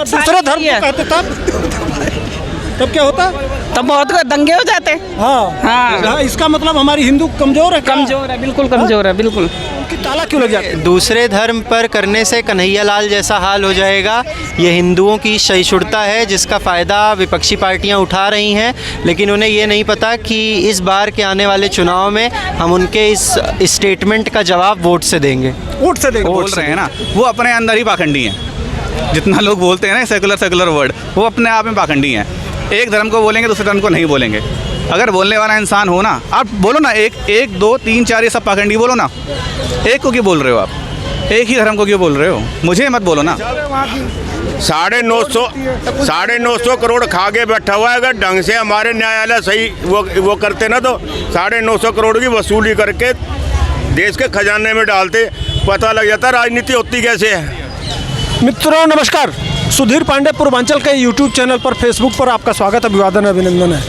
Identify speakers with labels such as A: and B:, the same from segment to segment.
A: दूसरे धर्म को कहते तब क्या होता?
B: तब बहुत दंगे हो जाते।
A: हाँ, इसका मतलब हमारी हिंदू कमजोर है।
B: कमजोर है, बिल्कुल कमजोर है, बिल्कुल।
A: उनकी ताला क्यों लग जाती है?
C: दूसरे धर्म पर करने से कन्हैयालाल जैसा हाल हो जाएगा। ये हिंदुओं की सहिष्णुता है जिसका फ़ायदा विपक्षी पार्टियां उठा रही हैं, लेकिन उन्हें ये नहीं पता कि इस बार के आने वाले चुनाव में हम उनके इस स्टेटमेंट का जवाब वोट से देंगे।
A: वोट से देंगे।
D: बोल रहे हैं ना, वो अपने अंदर ही पाखंडी हैं। जितना लोग बोलते हैं ना सेकुलर वर्ड, वो अपने आप में पाखंडी हैं। एक धर्म को बोलेंगे, दूसरे धर्म को नहीं बोलेंगे। अगर बोलने वाला इंसान हो ना, आप बोलो ना, एक 2 3 4 ये सब पाखंडी बोलो ना। एक को क्यों बोल रहे हो आप? एक ही धर्म को क्यों बोल रहे हो? मुझे मत बोलो ना।
E: 950 करोड़ खा के बैठा हुआ है। अगर ढंग से हमारे न्यायालय सही वो करते ना, तो 950 करोड़ की वसूली करके देश के खजाने में डालते, पता लग जाता राजनीति होती कैसे है।
A: मित्रों नमस्कार, सुधीर पांडे पूर्वांचल के यूट्यूब चैनल पर, फेसबुक पर आपका स्वागत, अभिवादन, अभिनंदन है।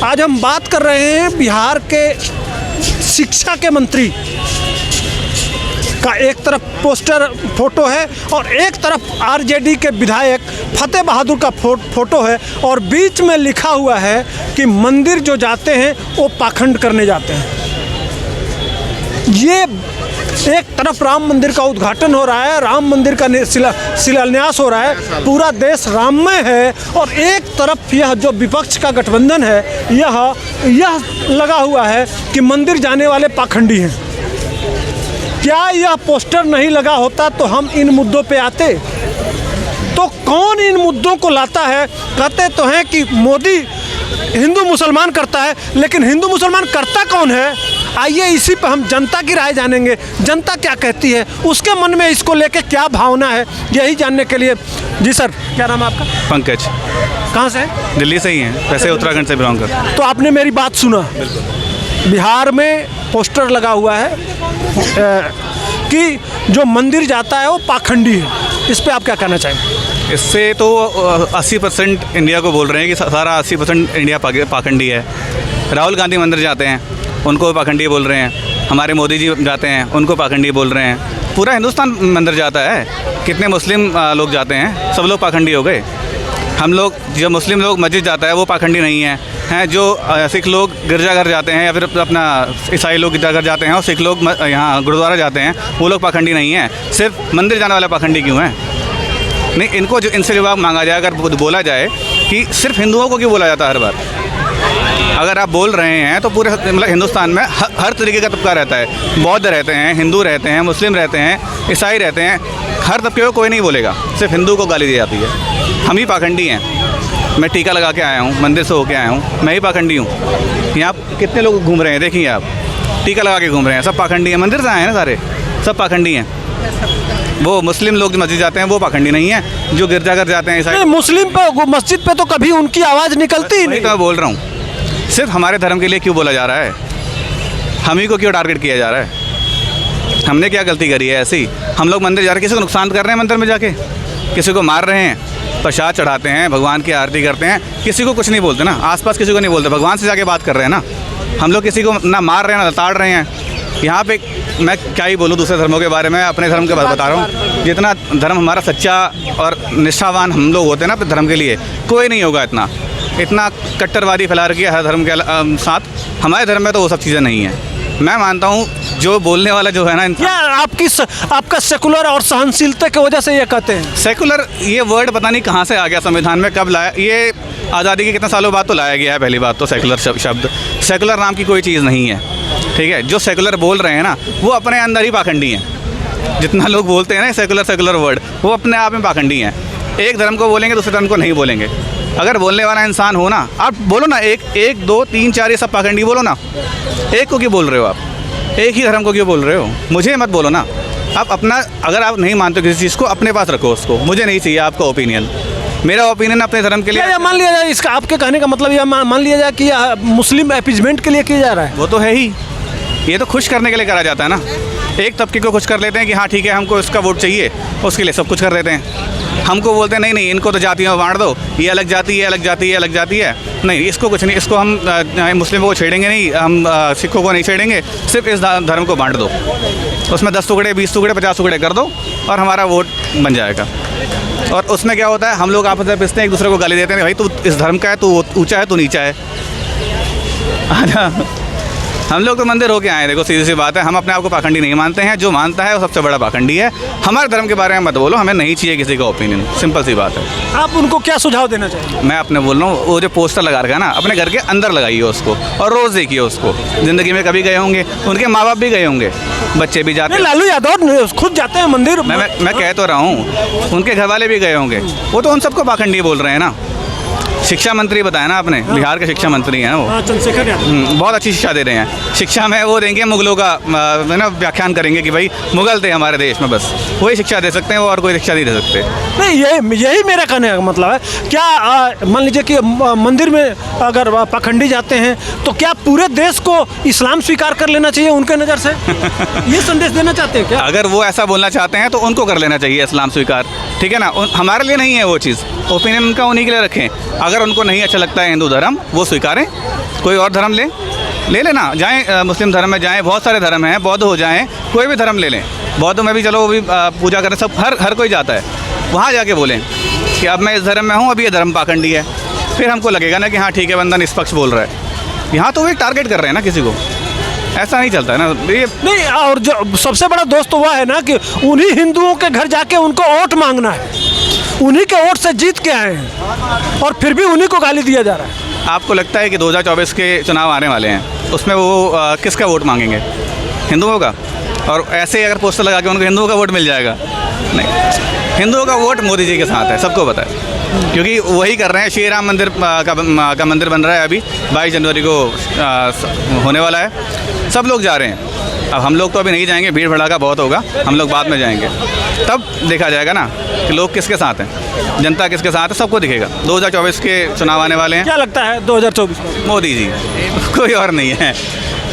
A: आज हम बात कर रहे हैं बिहार के शिक्षा के मंत्री का। एक तरफ पोस्टर फोटो है और एक तरफ आरजेडी के विधायक फतेह बहादुर का फोटो है, और बीच में लिखा हुआ है कि मंदिर जो जाते हैं वो पाखंड करने जाते हैं। ये एक तरफ राम मंदिर का उद्घाटन हो रहा है, राम मंदिर का शिलान्यास हो रहा है, पूरा देश राममय है, और एक तरफ यह जो विपक्ष का गठबंधन है यह लगा हुआ है कि मंदिर जाने वाले पाखंडी हैं। क्या यह पोस्टर नहीं लगा होता तो हम इन मुद्दों पे आते? तो कौन इन मुद्दों को लाता है? कहते तो हैं कि मोदी हिंदू मुसलमान करता है, लेकिन हिंदू मुसलमान करता कौन है? आइए इसी पर हम जनता की राय जानेंगे। जनता क्या कहती है, उसके मन में इसको लेके क्या भावना है, यही जानने के लिए। जी सर, क्या नाम है आपका?
D: पंकज।
A: कहाँ से?
D: दिल्ली से ही हैं, वैसे उत्तराखंड से बिलोंग करते हैं।
A: तो आपने मेरी बात सुना। बिहार में पोस्टर लगा हुआ है कि जो मंदिर जाता है वो पाखंडी है। इस पे आप क्या कहना चाहेंगे?
D: इससे तो 80% इंडिया को बोल रहे हैं कि सारा 80% इंडिया पाखंडी है। राहुल गांधी मंदिर जाते हैं, उनको पाखंडी बोल रहे हैं। हमारे मोदी जी जाते हैं, उनको पाखंडी बोल रहे हैं। पूरा हिंदुस्तान मंदिर जाता है। कितने मुस्लिम लोग जाते हैं, सब लोग पाखंडी हो गए। हम लोग, जो मुस्लिम लोग मस्जिद जाता है वो पाखंडी नहीं है। जो सिख लोग गिरजाघर जाते हैं, या फिर अपना ईसाई लोग गिरजाघर जाते हैं, और सिख लोग यहाँ गुरुद्वारा जाते हैं, वो लोग पाखंडी नहीं हैं। सिर्फ मंदिर जाने वाले पाखंडी क्यों हैं? नहीं, इनको इनसे जवाब मांगा जाए, अगर बोला जाए कि सिर्फ हिंदुओं को क्यों बोला जाता है हर बार। अगर आप बोल रहे हैं तो पूरे मतलब हिंदुस्तान में हर तरीके का तबका रहता है। बौद्ध रहते हैं, हिंदू रहते हैं, मुस्लिम रहते हैं, ईसाई रहते हैं। हर तबके को कोई नहीं बोलेगा, सिर्फ हिंदू को गाली दी जाती है। हम ही पाखंडी हैं। मैं टीका लगा के आया हूँ, मंदिर से होके आया हूँ, मैं ही पाखंडी हूँ। यहाँ कितने लोग घूम रहे हैं, देखिए आप, टीका लगा के घूम रहे हैं, सब पाखंडी हैं। मंदिर से आए हैं ना सारे, सब पाखंडी हैं। वो मुस्लिम लोग जो मस्जिद जाते हैं वो पाखंडी नहीं है, जो गिरजाघर जाते हैं ईसाई।
A: मुस्लिम पे, मस्जिद पे तो कभी उनकी आवाज़ निकलती ही नहीं।
D: तो मैं बोल रहा हूँ, सिर्फ हमारे धर्म के लिए क्यों बोला जा रहा है? हम ही को क्यों टारगेट किया जा रहा है? हमने क्या गलती करी है ऐसी? हम लोग मंदिर जा रहे हैं, किसी को नुकसान कर रहे हैं मंदिर में जाके, किसी को मार रहे हैं, प्रसाद चढ़ाते हैं, भगवान की आरती करते हैं, किसी को कुछ नहीं बोलते ना, आसपास किसी को नहीं बोलते, भगवान से जाके बात कर रहे हैं ना। हम लोग किसी को ना मार रहे हैं ना ताड़ रहे हैं। यहाँ पे मैं क्या ही बोलूँ दूसरे धर्मों के बारे में, अपने धर्म के बारे में बता रहा हूँ। जितना धर्म हमारा सच्चा और निष्ठावान हम लोग होते हैं ना अपने धर्म के लिए, कोई नहीं होगा इतना कट्टरवादी फैला रखी है हर धर्म के साथ। हमारे धर्म में तो वो सब चीज़ें नहीं हैं। मैं मानता हूँ जो बोलने वाला जो है ना,
A: क्या आपका सेकुलर और सहनशीलता की वजह से ये कहते हैं?
D: सेकुलर ये वर्ड पता नहीं कहाँ से आ गया, संविधान में कब लाया? ये आज़ादी के कितने सालों बाद तो लाया गया है। पहली बात तो सेकुलर शब्द, सेकुलर नाम की कोई चीज़ नहीं है, ठीक है। जो सेकुलर बोल रहे हैं ना, वो अपने अंदर ही पाखंडी हैं। जितना लोग बोलते हैं ना सेकुलर वर्ड, वो अपने आप में पाखंडी हैं। एक धर्म को बोलेंगे, दूसरे धर्म को नहीं बोलेंगे। अगर बोलने वाला इंसान हो ना, आप बोलो ना, एक 2 3 4 ये सब पाखंडी बोलो ना। एक को क्यों बोल रहे हो आप? एक ही धर्म को क्यों बोल रहे हो? मुझे मत बोलो ना। आप अपना, अगर आप नहीं मानते किसी चीज़ को, अपने पास रखो उसको। मुझे नहीं चाहिए आपका ओपिनियन। मेरा ओपिनियन अपने धर्म के लिए।
A: मान लिया जाए, इसका आपके कहने का मतलब यह मान लिया जाए कि मुस्लिम अपीजमेंट के लिए किया जा रहा है।
D: वो तो है ही, ये तो खुश करने के लिए करा जाता है ना। एक तबके को खुश कर लेते हैं कि हाँ ठीक है, हमको इसका वोट चाहिए, उसके लिए सब कुछ कर देते हैं। हमको बोलते हैं नहीं इनको तो जातियों में बांट दो, ये अलग जाति, ये अलग जाति, ये अलग जाति है, नहीं इसको कुछ नहीं, इसको हम मुस्लिमों को छेड़ेंगे नहीं, हम सिखों को नहीं छेड़ेंगे, सिर्फ इस धर्म को बांट दो, उसमें 10 टुकड़े, 20 टुकड़े, 50 टुकड़े कर दो और हमारा वोट बन जाएगा। और उसमें क्या होता है, हम लोग आपस में पिसते हैं, एक दूसरे को गाली देते हैं, भाई तू इस धर्म का है, तू ऊंचा है, तू नीचा है। हम लोग तो मंदिर होके आए हैं, देखो सीधी सी बात है, हम अपने आप को पाखंडी नहीं मानते हैं। जो मानता है वो सबसे बड़ा पाखंडी है। हमारे धर्म के बारे में मत बोलो, हमें नहीं चाहिए किसी का ओपिनियन, सिंपल सी बात है।
A: आप उनको क्या सुझाव देना चाहिए?
D: मैं अपने बोल रहा हूँ, वो जो पोस्टर लगा रखा है ना, अपने घर के अंदर लगाइए उसको और रोज़ देखिए उसको। ज़िंदगी में कभी गए होंगे, उनके माँ बाप भी गए होंगे, बच्चे भी जाते हैं।
A: लालू यादव खुद जाते हैं मंदिर।
D: मैं कह तो रहा हूँ, उनके घर वाले भी गए होंगे, वो तो उन सबको पाखंडी बोल रहे हैं ना। शिक्षा मंत्री बताया ना आपने, बिहार के शिक्षा मंत्री हैं वो।
A: चंद्रशेखर यादव
D: बहुत अच्छी शिक्षा दे रहे हैं। शिक्षा में वो देंगे, मुगलों का ना व्याख्यान करेंगे कि भाई मुगल थे हमारे देश में, बस वही शिक्षा दे सकते हैं वो, और कोई शिक्षा नहीं दे सकते।
A: नहीं, यही मेरा कहने का मतलब है। क्या मान लीजिए कि मंदिर में अगर पाखंडी जाते हैं तो क्या पूरे देश को इस्लाम स्वीकार कर लेना चाहिए उनके नज़र से? ये संदेश देना चाहते हैं क्या?
D: अगर वो ऐसा बोलना चाहते हैं तो उनको कर लेना चाहिए इस्लाम स्वीकार, ठीक है ना। हमारे लिए नहीं है वो चीज़, ओपिनियन उनका उन्हीं के लिए रखें। अगर उनको नहीं अच्छा लगता है हिंदू धर्म, वो स्वीकारें, कोई और धर्म ले लेना, जाएं मुस्लिम धर्म में जाएं, बहुत सारे धर्म हैं, बौद्ध हो जाएं, कोई भी धर्म ले लें। बौद्ध में भी चलो, वो भी पूजा करें, सब हर कोई जाता है। वहाँ जाके बोलें कि अब मैं इस धर्म में हूँ, अब ये धर्म पाखंडी है, फिर हमको लगेगा ना कि हाँ ठीक है, बंदा निष्पक्ष बोल रहा है। यहाँ तो वे टारगेट कर रहे हैं ना किसी को, ऐसा नहीं चलता है ना ये।
A: नहीं, और जो सबसे बड़ा दोस्त तो वह है ना कि उन्हीं हिंदुओं के घर जाके उनको वोट मांगना है, उन्हीं के वोट से जीत के आए हैं और फिर भी उन्हीं को गाली दिया जा रहा है।
D: आपको लगता है कि 2024 के चुनाव आने वाले हैं, उसमें वो किसका वोट मांगेंगे? हिंदुओं का? और ऐसे ही अगर पोस्टर लगा के उनको हिंदुओं का वोट मिल जाएगा? नहीं, हिंदुओं का वोट मोदी जी के साथ है, सबको पता है, क्योंकि वही कर रहे हैं। श्री राम मंदिर का मंदिर बन रहा है, अभी 22 जनवरी को होने वाला है, सब लोग जा रहे हैं। अब हम लोग तो अभी नहीं जाएंगे, भीड़ भड़ाका बहुत होगा, हम लोग बाद में जाएंगे, तब देखा जाएगा ना कि लोग किसके साथ हैं, जनता किसके साथ है, सबको दिखेगा। 2024 के चुनाव आने वाले हैं।
A: क्या लगता है 2024 में?
D: मोदी जी, कोई और नहीं है।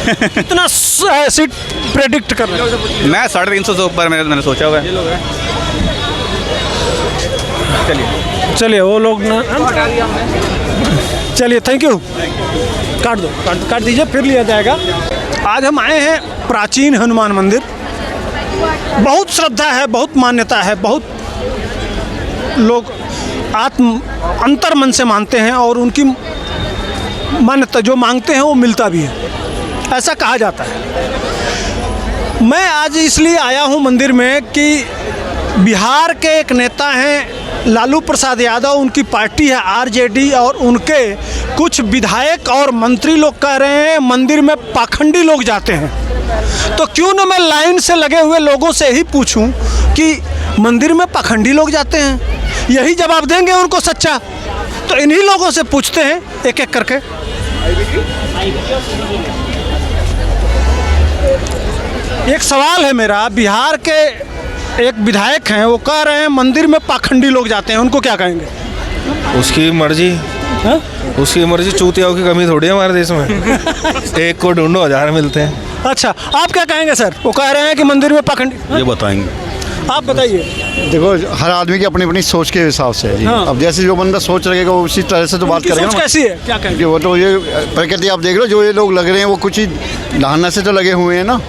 A: कितना सीट प्रेडिक्ट कर रहे हैं?
D: मैं 350 से ऊपर मैंने सोचा हुआ है।
A: चलिए वो लोग ना, चलिए थैंक यू, काट दीजिए, फिर लिया जाएगा। आज हम आए हैं प्राचीन हनुमान मंदिर। बहुत श्रद्धा है, बहुत मान्यता है, बहुत लोग अंतर मन से मानते हैं और उनकी मान्यता जो मांगते हैं वो मिलता भी है, ऐसा कहा जाता है। मैं आज इसलिए आया हूँ मंदिर में कि बिहार के एक नेता हैं लालू प्रसाद यादव, उनकी पार्टी है आरजेडी, और उनके कुछ विधायक और मंत्री लोग कह रहे हैं मंदिर में पाखंडी लोग जाते हैं। तो क्यों न मैं लाइन से लगे हुए लोगों से ही पूछूं कि मंदिर में पाखंडी लोग जाते हैं, यही जवाब देंगे उनको सच्चा। तो इन्हीं लोगों से पूछते हैं एक एक करके। एक सवाल है मेरा, बिहार के एक विधायक हैं, वो कह रहे हैं मंदिर में पाखंडी लोग जाते हैं, उनको क्या कहेंगे?
F: उसकी मर्जी
A: हा?
F: उसकी मर्जी। चूतियाओं की कमी थोड़ी है हमारे देश में। एक को ढूंढो 1000 मिलते हैं।
A: अच्छा, आप क्या कहेंगे सर? वो कह रहे हैं कि मंदिर में पाखंडी,
G: ये बताएंगे।
A: आप बताइए।
G: देखो, हर आदमी की अपनी अपनी सोच के हिसाब से है जी।
A: हाँ।
G: अब जैसे जो बंदा सोच रहेगा वो उसी तरह से तो बात
A: उनकी
G: करेगा
A: सोच
G: ना।
A: कैसी है, क्या कहेंगे?
G: कि वो तो ये प्रकृति आप देख लो, जो ये लोग लग रहे हैं वो कुछ ही ढालना से तो लगे हुए हैं ना।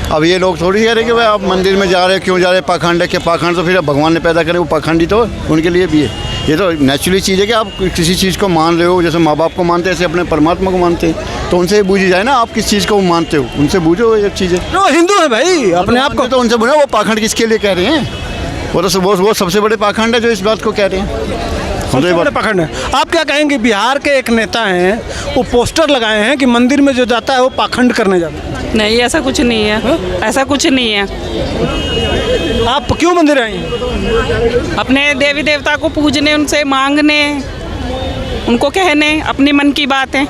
G: अब ये लोग थोड़ी कह रहे कि भाई आप मंदिर में जा रहे हैं, क्यों जा रहे हैं? पाखंड है, कि पाखंड तो फिर अब भगवान ने पैदा करे, वो पाखंडी तो उनके लिए भी है। ये तो नेचुरली चीज़ है कि आप किसी चीज़ को मान रहे हो, जैसे माँ बाप को मानते हैं ऐसे अपने परमात्मा को मानते हैं, तो उनसे बूझी जाए ना आप किस चीज़ को मानते हो, उनसे बूझो ये चीज़ें।
A: वो हिंदू है भाई, अपने आप को
G: तो उनसे बोला वो पाखंड किसके लिए कह रहे हैं? वो सबसे बड़े पाखंड है जो इस बात को कह रहे हैं।
A: सबसे बड़े पाखंड है। आप क्या कहेंगे? बिहार के एक नेता हैं, वो पोस्टर लगाए हैं कि मंदिर में जो जाता है वो पाखंड करने जाता है।
B: नहीं, ऐसा कुछ नहीं है, ऐसा कुछ नहीं है।
A: आप क्यों मंदिर आए हैं?
B: अपने देवी देवता को पूजने, उनसे मांगने, उनको कहने अपनी मन की बात है।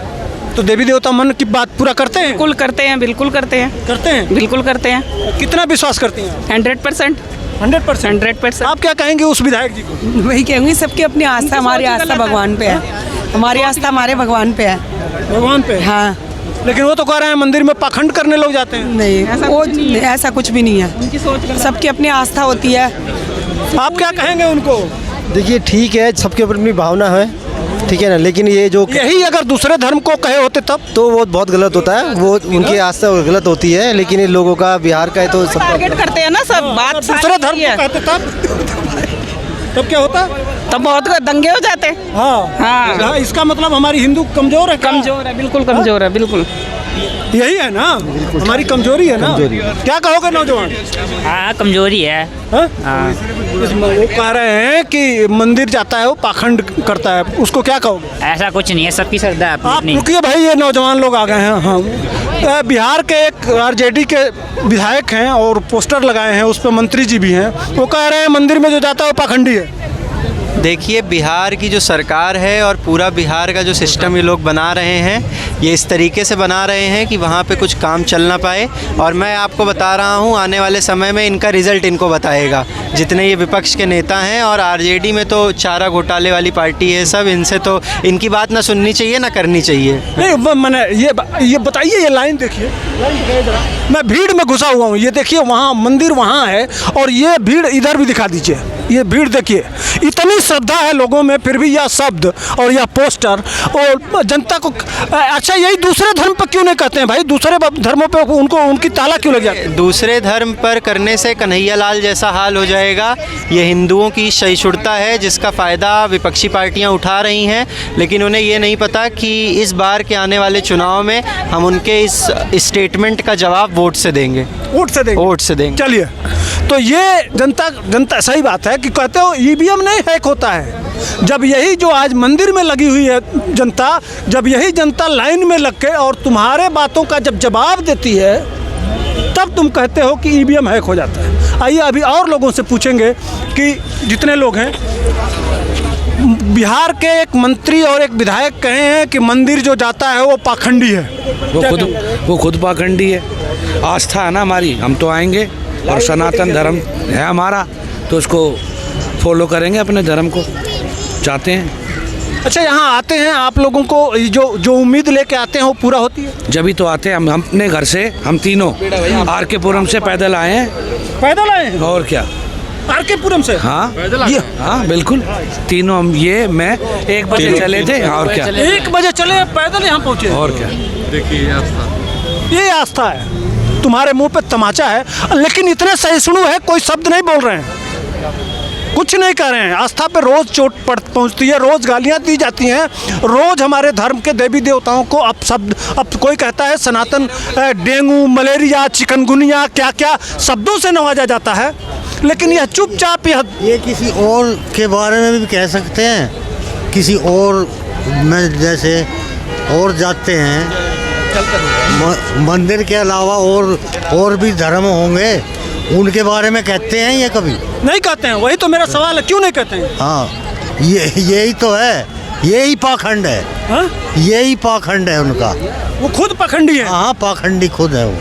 A: तो देवी देवता मन की बात पूरा करते हैं?
B: बिल्कुल करते हैं, बिल्कुल करते हैं,
A: करते हैं,
B: बिल्कुल करते हैं।
A: कितना विश्वास करती हैं?
B: 100%।
A: 100%। आप क्या कहेंगे उस विधायक जी को?
H: वही कहूँगी, सबकी अपनी आस्था, हमारी आस्था भगवान पे है, हमारी आस्था हमारे भगवान पे है।
A: भगवान पे?
H: हाँ।
A: लेकिन वो तो कह रहे हैं मंदिर में पाखंड करने लोग जाते हैं।
H: नहीं, ऐसा कुछ भी नहीं है, सबकी अपनी आस्था होती है।
A: आप क्या कहेंगे उनको?
I: देखिए ठीक है, सबकी अपनी भावना है, ठीक है ना, लेकिन ये जो
A: यही अगर दूसरे धर्म को कहे होते तब
I: तो वो बहुत गलत होता है, वो उनकी आस्था गलत होती है। लेकिन इन लोगों का बिहार का है तो सब
B: टारगेट करते हैं ना सब बात।
A: दूसरे धर्म को कहते तब तब क्या होता?
B: तब बहुत दंगे हो जाते।
A: हाँ
B: हाँ।
A: इसका मतलब हमारी हिंदू कमजोर है क्या?
B: कमजोर है, बिल्कुल कमजोर है, बिल्कुल।
A: यही है ना हमारी कमजोरी है ना? क्या कहोगे नौजवान?
J: हाँ कमजोरी है।
A: हाँ? वो कह रहे हैं कि मंदिर जाता है वो पाखंड करता है, उसको क्या कहोगे?
J: ऐसा कुछ नहीं है, सबकी श्रद्धा है
A: आप
J: अपनी।
A: रुकिए भाई, ये नौजवान लोग आ गए हैं। हाँ, बिहार के एक आरजेडी के विधायक हैं और पोस्टर लगाए हैं, उस पर मंत्री जी भी हैं। वो कह रहे हैं मंदिर में जो जाता है वो पाखंडी है।
C: देखिए, बिहार की जो सरकार है और पूरा बिहार का जो सिस्टम ये लोग बना रहे हैं, ये इस तरीके से बना रहे हैं कि वहाँ पे कुछ काम चल ना पाए। और मैं आपको बता रहा हूँ, आने वाले समय में इनका रिज़ल्ट इनको बताएगा, जितने ये विपक्ष के नेता हैं। और आरजेडी में तो चारा घोटाले वाली पार्टी है सब, इनसे तो इनकी बात ना सुननी चाहिए ना करनी चाहिए।
A: नहीं मैंने ये बताइए, ये लाइन देखिए, मैं भीड़ में घुसा हुआ हूँ, ये देखिए वहाँ मंदिर वहाँ है और ये भीड़ इधर भी दिखा दीजिए, ये भीड़ देखिए, इतनी श्रद्धा है लोगों में, फिर भी यह शब्द और यह पोस्टर और जनता को। अच्छा, यही दूसरे धर्म पर क्यों नहीं कहते हैं भाई? दूसरे धर्मों पे उनको उनकी ताला क्यों लग जाती है?
C: दूसरे धर्म पर करने से कन्हैया लाल जैसा हाल हो जाएगा। ये हिंदुओं की सहिष्णुता है जिसका फ़ायदा विपक्षी पार्टियां उठा रही हैं, लेकिन उन्हें ये नहीं पता कि इस बार के आने वाले चुनाव में हम उनके इस स्टेटमेंट का जवाब वोट से देंगे।
A: वोट से देंगे?
C: वोट से देंगे।
A: चलिए, तो ये जनता सही बात है कि कहते हो ईवीएम नहीं हैक होता है। जब यही जो आज मंदिर में लगी हुई है जनता, जब यही जनता लाइन में लग के और तुम्हारे बातों का जब जवाब देती है, तब तुम कहते हो कि ईवीएम हैक हो जाता है। आइए अभी और लोगों से पूछेंगे कि जितने लोग हैं। बिहार के एक मंत्री और एक विधायक कहे हैं कि मंदिर जो जाता है वो पाखंडी है।
K: वो खुद पाखंडी है। आस्था है ना हमारी, हम तो आएंगे और सनातन धर्म है हमारा, तो उसको फॉलो करेंगे, अपने धर्म को चाहते हैं।
A: अच्छा, यहाँ आते हैं आप लोगों को जो उम्मीद लेके आते हैं वो पूरा होती है?
K: जब ही तो आते हैं हम अपने घर से, हम तीनों आर के पुरम से पैदल आए हैं।
A: पैदल आए हैं?
K: और क्या,
A: आर के पुरम से?
K: हाँ हाँ बिल्कुल, तीनों हम, ये मैं 1 बजे चले थे। और क्या,
A: 1 बजे चले पैदल यहाँ पहुँचे?
K: और क्या।
A: देखिए ये आस्था है, तुम्हारे मुंह पे तमाचा है, लेकिन इतने सहिष्णु है, कोई शब्द नहीं बोल रहे हैं, कुछ नहीं कर रहे हैं। आस्था पे रोज चोट पहुंचती है, रोज गालियां दी जाती हैं, रोज हमारे धर्म के देवी देवताओं को अब कोई कहता है सनातन डेंगू, मलेरिया, चिकनगुनिया, क्या क्या शब्दों से नवाजा जाता है, लेकिन यह चुपचाप
L: ये किसी और के बारे में भी कह सकते हैं, किसी और में जैसे और जाते हैं मंदिर के अलावा और भी धर्म होंगे, उनके बारे में कहते हैं ये कभी
A: नहीं कहते हैं? वही तो मेरा सवाल है, क्यों नहीं कहते हैं?
L: हाँ, यही तो है, यही पाखंड है। हाँ? यही पाखंड है उनका,
A: वो खुद पाखंडी है।
L: हाँ, पाखंडी खुद है वो।